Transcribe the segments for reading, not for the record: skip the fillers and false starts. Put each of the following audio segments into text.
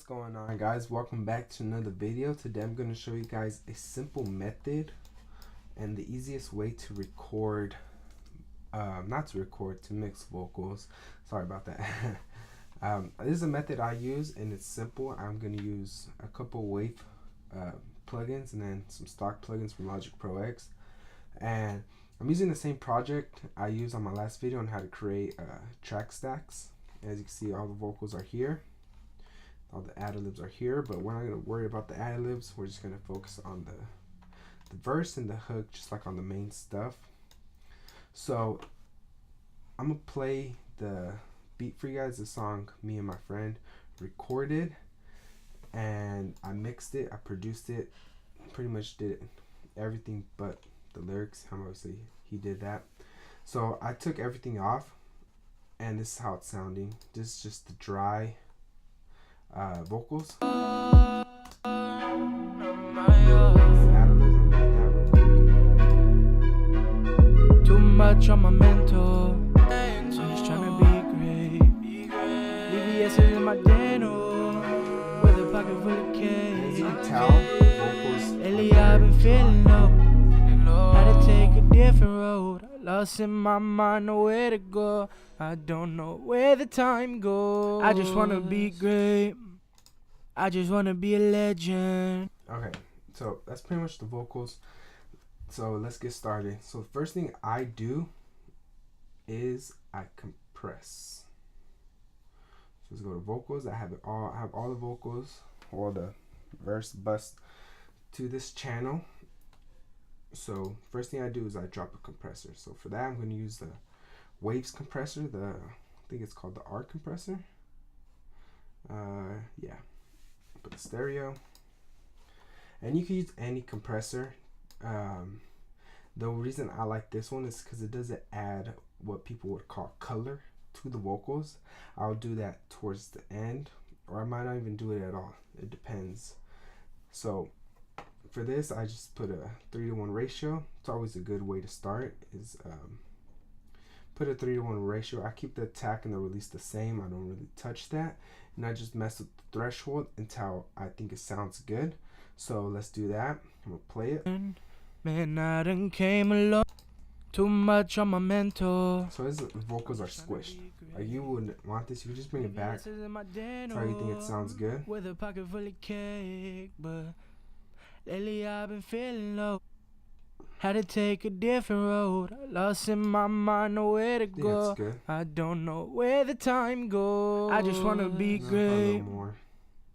going on, guys? Welcome back to another video. Today I'm going to show you guys a simple method and the easiest way to record, to mix vocals. Sorry about that. This is a method I use and it's simple. I'm going to use a couple wave plugins and then some stock plugins from Logic Pro X, and I'm using the same project I used on my last video on how to create track stacks. As you can see, all the vocals are here, all the ad-libs are here, but we're not going to worry about the ad-libs. We're just going to focus on the verse and the hook, just like on the main stuff. So I'm going to play the beat for you guys. The song me and my friend recorded, and I mixed it, I produced it, pretty much did everything but the lyrics. Obviously he did that. So I took everything off, and this is how it's sounding. This is just the dry vocals. Too much on my mental. I'm just trying to be great. VVS is in my dental with a pocket full of cake. As you can tell, vocals. Lately I've been feeling low. Had to take a different road. Lost in my mind, nowhere to go. I don't know where the time goes. I just wanna be great. I just wanna be a legend. Okay, so that's pretty much the vocals. So let's get started. So the first thing I do is I compress. So let's go to vocals. I have all the vocals, all the verse bust to this channel. So first thing I do is I drop a compressor. So for that I'm going to use the Waves compressor. I think it's called the R compressor. Yeah. Put the stereo, and you can use any compressor. The reason I like this one is because it doesn't add what people would call color to the vocals. I'll do that towards the end, or I might not even do it at all. It depends. So for this, I just put a 3-to-1 ratio. It's always a good way to start, is put a 3-to-1 ratio. I keep the attack and the release the same. I don't really touch that, and I just mess with the threshold until I think it sounds good. So let's do that. I'm gonna play it. Man, I done came along. Too much on my mental. So his vocals are squished. Like, you wouldn't want this. You could just bring it back. So you think it sounds good. With a pocket full of cake, but lately I've been feeling low. Had to take a different road. Lost in my mind, nowhere to go. Yeah, it's good. I don't know where the time goes. I just wanna be great.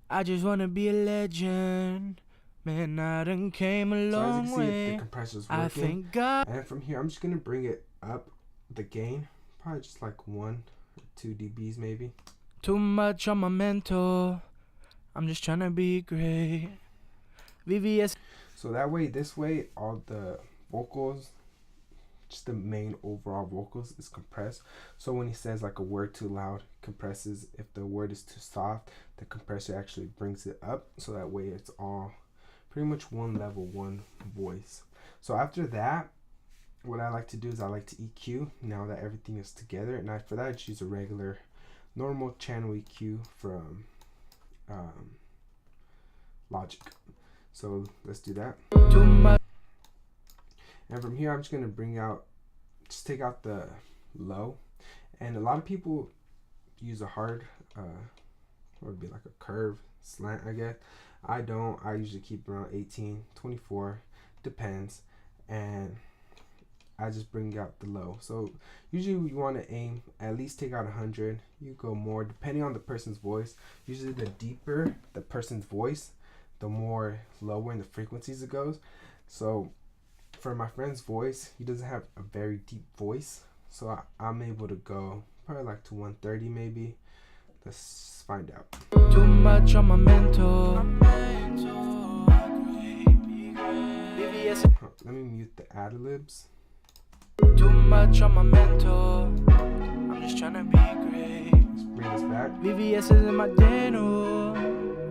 I just wanna be a legend. Man, I done came a long so as you can see, way. the compressor's working. I thank God. And from here, I'm just gonna bring it up the gain, probably just like 1 or 2 dBs maybe. Too much on my mental. I'm just trying to be great. VVS. So that way, this way, all the vocals, just the main overall vocals, is compressed. So when he says like a word too loud, compresses. If the word is too soft, the compressor actually brings it up. So that way it's all pretty much one level, one voice. So after that, what I like to do is I like to EQ now that everything is together. And for that, I just use a regular, normal channel EQ from Logic. So let's do that. And from here, I'm just gonna just take out the low. And a lot of people use a hard, what would be like a curve slant, I guess. I don't. I usually keep around 18, 24, depends. And I just bring out the low. So usually you want to aim, at least take out 100. You go more, depending on the person's voice. Usually the deeper the person's voice, the more lower in the frequencies it goes. So for my friend's voice, he doesn't have a very deep voice, so I'm able to go probably like to 130 maybe. Let's find out. Too much on my mental. Let me mute the ad-libs. Too much on my mental. I'm just trying to be great. Let's bring this back. VVS is in my dental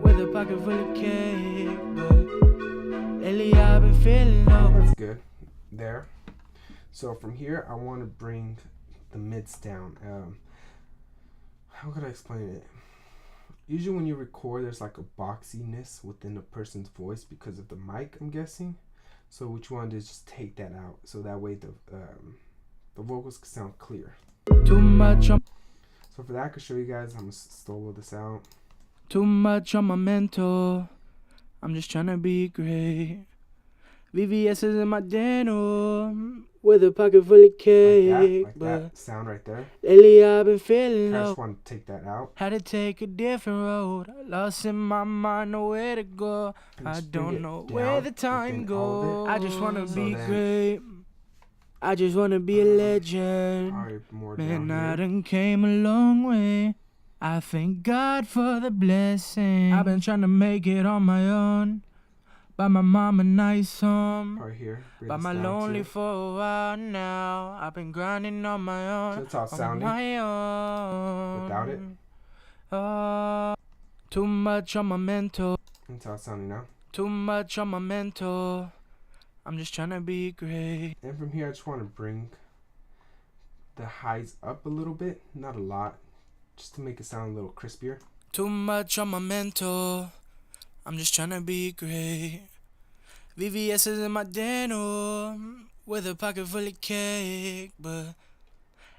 with a pocket full of cake, but lately I've been feeling low. That's good. There. So from here, I want to bring the mids down. How could I explain it? usually when you record, there's like a boxiness within a person's voice because of the mic, I'm guessing. So what you want to do is just take that out, so that way the vocals can sound clear. Too much. So for that, I can show you guys. I'm gonna solo this out. Too much on my mental. I'm just trying to be great. VVS is in my denim with a pocket full of cake. Like that sound right there. Lately I've been feeling I low. just want to take that out. Had to take a different road. Lost in my mind, nowhere to go. I don't know where the time goes. I just want to be great. I just want to be a legend. Man, I done came a long way. I thank God for the blessing. I've been trying to make it on my own. Buy my mom a nice home. Right here. By my lonely for a while now. I've been grinding on my own. So that's how it's sounding. My own. Without it. Too much on my mental. That's how it's sounding now. Too much on my mental. I'm just trying to be great. And from here, I just want to bring the highs up a little bit. Not a lot. Just to make it sound a little crispier. Too much on my mental. I'm just trying to be great. VVS is in my denim with a pocket full of cake. But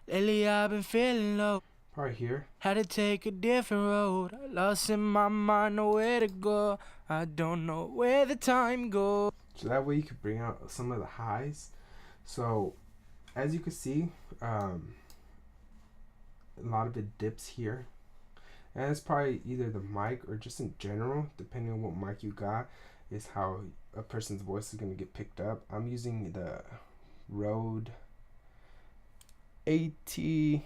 lately I've been feeling low. Right here. Had to take a different road. Lost in my mind, nowhere to go. I don't know where the time goes. So that way you can bring out some of the highs. So as you can see, a lot of it dips here. And it's probably either the mic or just in general, depending on what mic you got, is how a person's voice is going to get picked up. I'm using the Rode AT. It's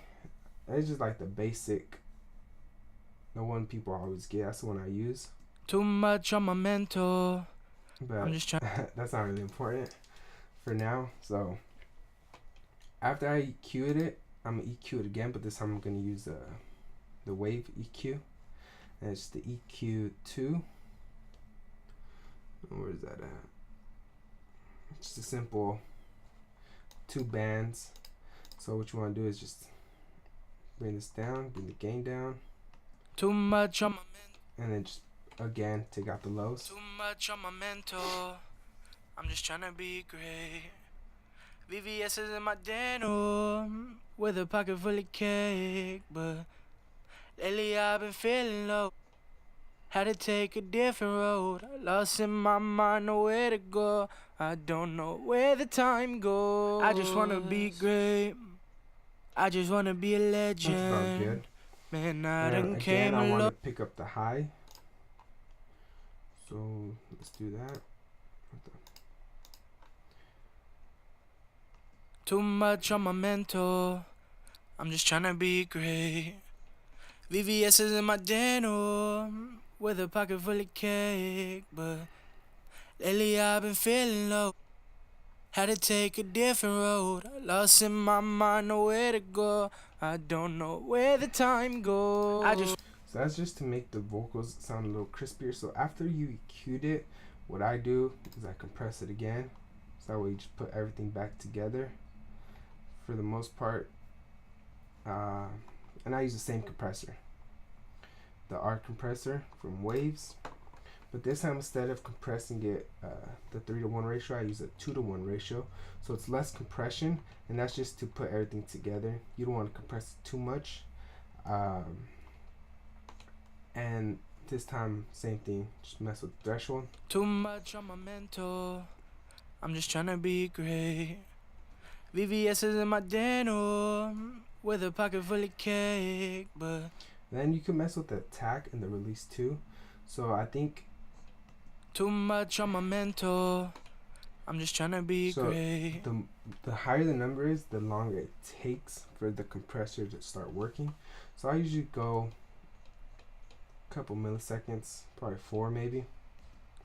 just like the basic, the one people always get. That's the one I use. Too much on my mental. But I'm just trying. That's not really important for now. So after I EQ'd it, I'm gonna EQ it again, but this time I'm gonna use the wave EQ, and it's the EQ2. Where is that at? It's just a simple 2 bands. So what you want to do is just bring this down, bring the gain down. Too much on my mental. And then just again take out the lows. Too much on my mental. I'm just trying to be great. VVS is in my denim with a pocket full of cake. But lately I've been feeling low. Had to take a different road. Lost in my mind, nowhere to go. I don't know where the time goes. I just want to be great. I just want to be a legend. That's about good. Man, I And done again, came I a want to long. pick up the high. So let's do that. Too much on my mental. I'm just trying to be great. VVS is in my denim with a pocket full of cake. But lately I've been feeling low. Had to take a different road. Lost in my mind, nowhere to go. I don't know where the time goes. So that's just to make the vocals sound a little crispier. So after you EQ'd it, what I do is I compress it again. So that way you just put everything back together for the most part. And I use the same compressor, the R compressor from Waves. But this time, instead of compressing it the 3-to-1 ratio, I use a 2-to-1 ratio. So it's less compression, and that's just to put everything together. You don't want to compress it too much. And this time, same thing, just mess with the threshold. Too much on my mental. I'm just trying to be great. VVS is in my denim with a pocket full of cake. But then you can mess with the attack and the release too. So I think too much on my mental. I'm just trying to be great. The higher the number is, the longer it takes for the compressor to start working. So I usually go a couple milliseconds, probably 4 maybe.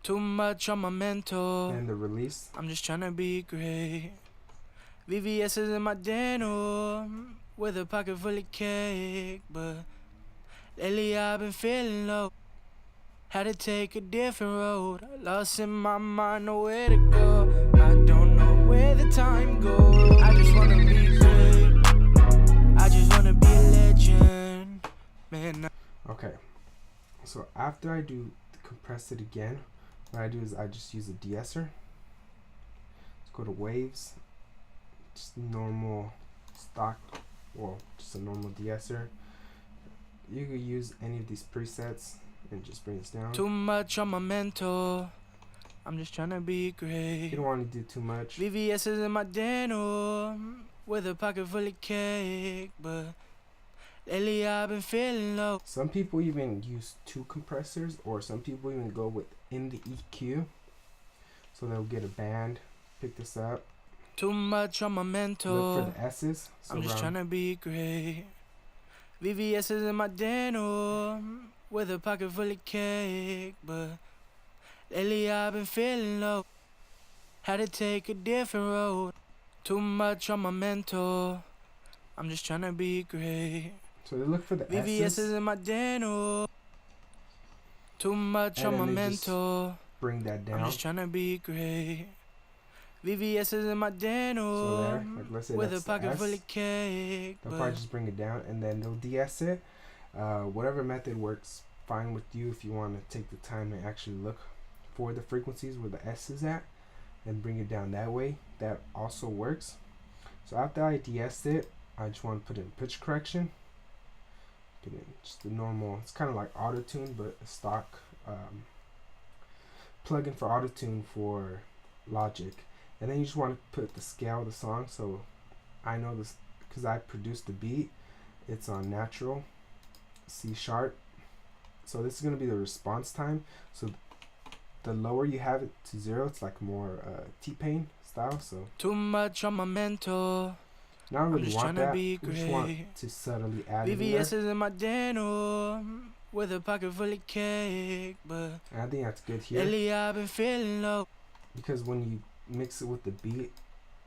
Too much on my mental. And the release. I'm just trying to be great. VVS is in my denim with a pocket full of cake. But lately I've been feeling low. Had to take a different road. Lost in my mind, nowhere to go. I don't know where the time goes. I just wanna be great. I just wanna be a legend. Man. Okay. So after I do compress it again, what I do is I just use a de-esser. Let's go to waves, just normal stock, well, just a normal de-esser. You could use any of these presets and just bring this down. Too much on my mental. I'm just trying to be great. You don't want to do too much. VVS is in my denim with a pocket full of cake, but lately I've been feeling low. Some people even use 2 compressors, or some people even go within the EQ. So they'll get a band, pick this up. Too much on my mental. Look for the S's. So I'm just trying to be great. VVS is in my denim with a pocket full of cake, but lately I've been feeling low. Had to take a different road. Too much on my mental. I'm just trying to be great. So they look for the VVS S's. is in my denim. Too much on my mental. Bring that down. I'm just trying to be great. VVS is in my denim. So there, like let's say with that's a pocket the full S. of cake. They'll probably just bring it down, and then they'll de-ess it. Whatever method works fine with you. If you want to take the time to actually look for the frequencies where the S is at and bring it down that way, that also works. So after I de-ess it, I just want to put in pitch correction. Put in just the normal, it's kind of like auto-tune, but a stock plugin for auto-tune for Logic. And then you just want to put the scale of the song. So I know this because I produced the beat. It's on natural C sharp. So this is going to be the response time. So the lower you have it to 0, it's like more T-Pain style. So too much on my mental. Now I don't really just want tryna that. be We just great. want to subtly add it in VVS there. is in my denim with a pocket full of cake, but And I think that's good here. lately I've been feeling low. Because when you mix it with the beat,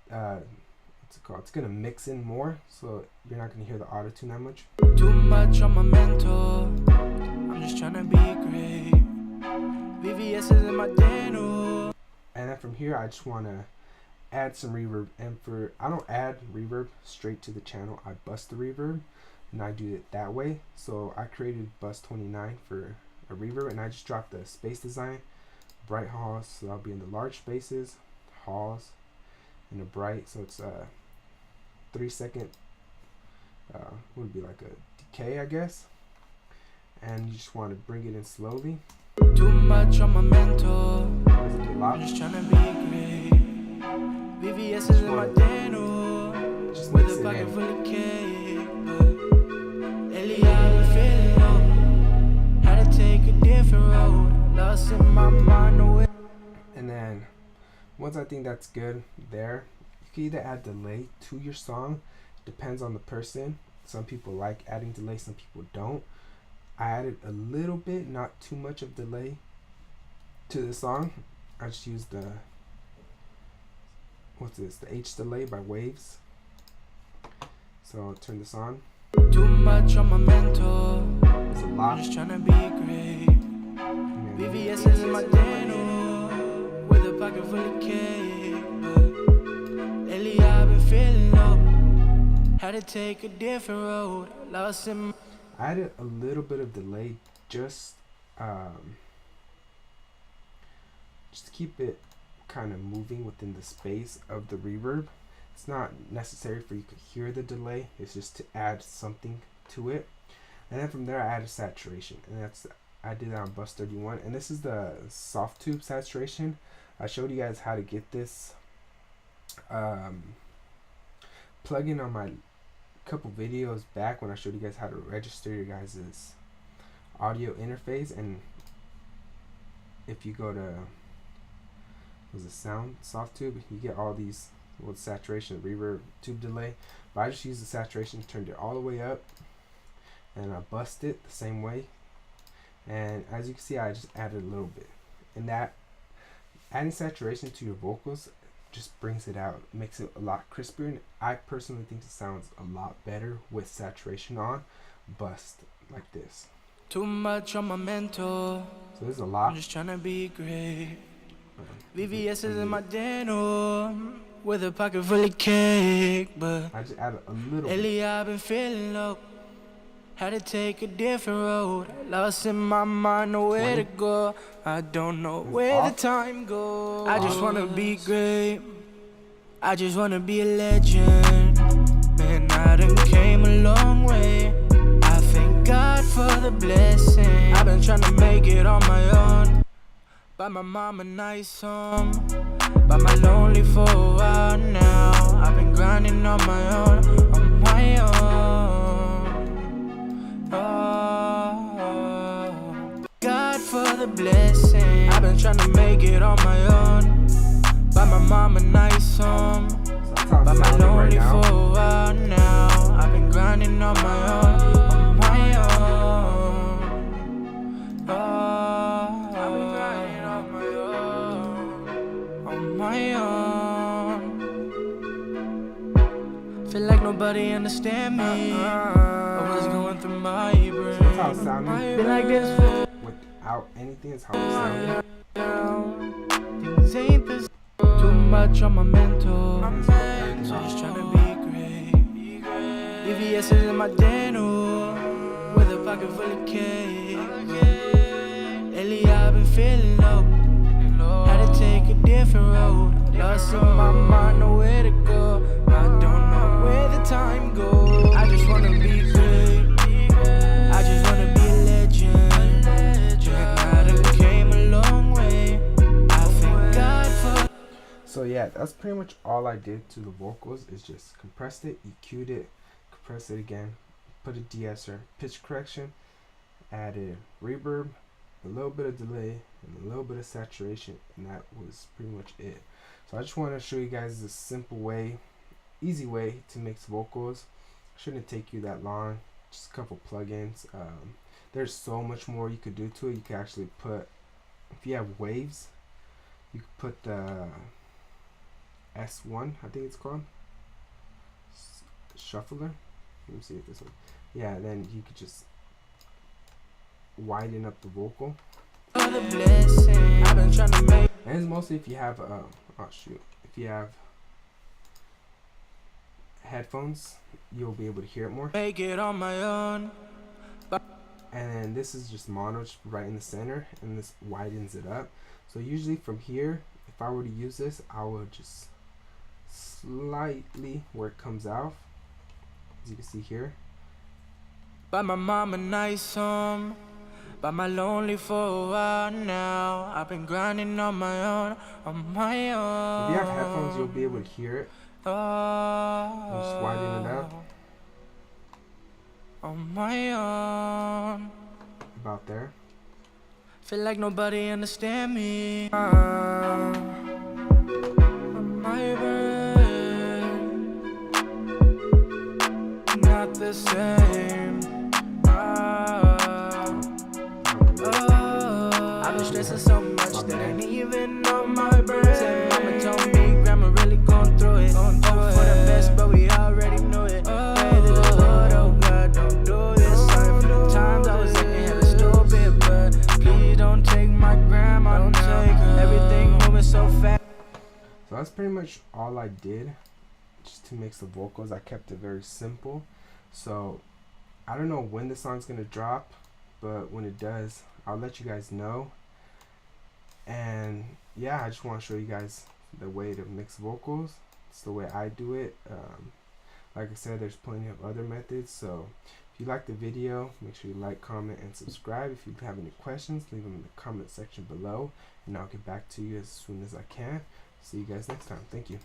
what's it called? It's gonna mix in more, so you're not gonna hear the auto tune that much. Too much on my mental. I'm just trying to be great. VVS is in my denim. And then from here, I just wanna add some reverb. And I don't add reverb straight to the channel. I bust the reverb, and I do it that way. So I created bus 29 for a reverb, and I just dropped the space design, bright halls. So I'll be in the large spaces, halls, and a bright. So it's 3 second. Would be like a decay, I guess. And you just want to bring it in slowly. Too much on my mental. I'm just trying to be great. VVS is in my denim with a pocket full of cake, but lately I've been feeling low. Had to take a different road. Lost in my mind away. And then once I think that's good there, you can either add delay to your song. Depends on the person. Some people like adding delay, some people don't. I added a little bit, not too much of delay to the song. I just used the the H delay by Waves. So I'll turn this on. Too much on my mental. It's a lot. I'm just trying to be great. VVS is in my denim with a pocket full of cake, but lately I've been feeling low. Had to take a different road. Lost in. I added a little bit of delay just to keep it kind of moving within the space of the reverb. It's not necessary for you to hear the delay. It's just to add something to it. And then from there I added saturation, and I did that on bus 31. And this is the soft tube saturation. I showed you guys how to get this plugin on my couple videos back when I showed you guys how to register your guys' audio interface. And if you go to soft tube, you get all these with saturation, reverb, tube delay. But I just used the saturation, turned it all the way up, and I bust it the same way. And as you can see, I just added a little bit. And that adding saturation to your vocals just brings it out, makes it a lot crispier. And I personally think it sounds a lot better with saturation on, bust like this. Too much on my mental. So there's a lot. I'm just trying to be great. VVS is in my denim with a pocket full of cake, but I just added a little lately I've been feeling low. Had to take a different road. Lost in my mind, nowhere to go. I don't know where the time goes. I just wanna be great. I just wanna be a legend. Man, I done came a long way. I thank God for the blessing. I've been trying to make it on my own. Buy my mom a nice home. Buy my lonely for a while now. I've been grinding on my own. On my own. Oh, God for the blessing. I've been trying to make it on my own. Buy my mom a nice home. Buy my lonely for a while now. I've been grinding on my own. On my own. Oh, I've been grinding on my own. On my own. Feel like nobody understand me. I was going through my brain. That's how it sounded. Been like this without anything. That's how it sounded. Things ain't this. Too much on my mental. So just trying to be great. D-esser in my dental with a pocket full of cake. Lately I've been feeling low. Had to take a different road. Lost in my mind, nowhere to go. I don't know where the time goes. I just wanna be great. I just wanna be a legend. And I done came a long way. I thank God for. So yeah, that's pretty much all I did to the vocals, is just compressed it, EQ'd it, compressed it again, put a de-esser, pitch correction, added reverb, a little bit of delay, and a little bit of saturation, and that was pretty much it. So I just want to show you guys a simple way, easy way to mix vocals. Shouldn't take you that long, just a couple plugins. There's so much more you could do to it. You can actually put, if you have waves, you could put the S1, I think it's called, shuffler. Let me see if this one, yeah, then you could just widen up the vocal. And it's mostly if you have oh shoot, if you have headphones, you'll be able to hear it more. Make it on my own. And then this is just mono, just right in the center, and this widens it up. So usually from here, if I were to use this, I would just slightly where it comes out, as you can see here. Buy my mom a nice home. Buy my lonely for a while now. I've been grinding on my own. On my own. If you have headphones, you'll be able to hear it. Just widen it up. On my own. About there. Feel like nobody understand me. On my brain. Not the same. I've been stressing so much that I ain't even on my brain. Mama told me grandma really going through it. Hope for the best, but we already knew it. Pray to the Lord, oh God, don't do this. Sorry for the times I was acting hella stupid, but please don't take my grandma. Don't take her. Everything moving so fast. So that's pretty much all I did, just to mix the vocals. I kept it very simple. So I don't know when the song's gonna drop, but when it does, I'll let you guys know. And yeah, I just want to show you guys the way to mix vocals. It's the way I do it. Like I said, there's plenty of other methods. So if you like the video, make sure you like, comment, and subscribe. If you have any questions, leave them in the comment section below, and I'll get back to you as soon as I can. See you guys next time. Thank you.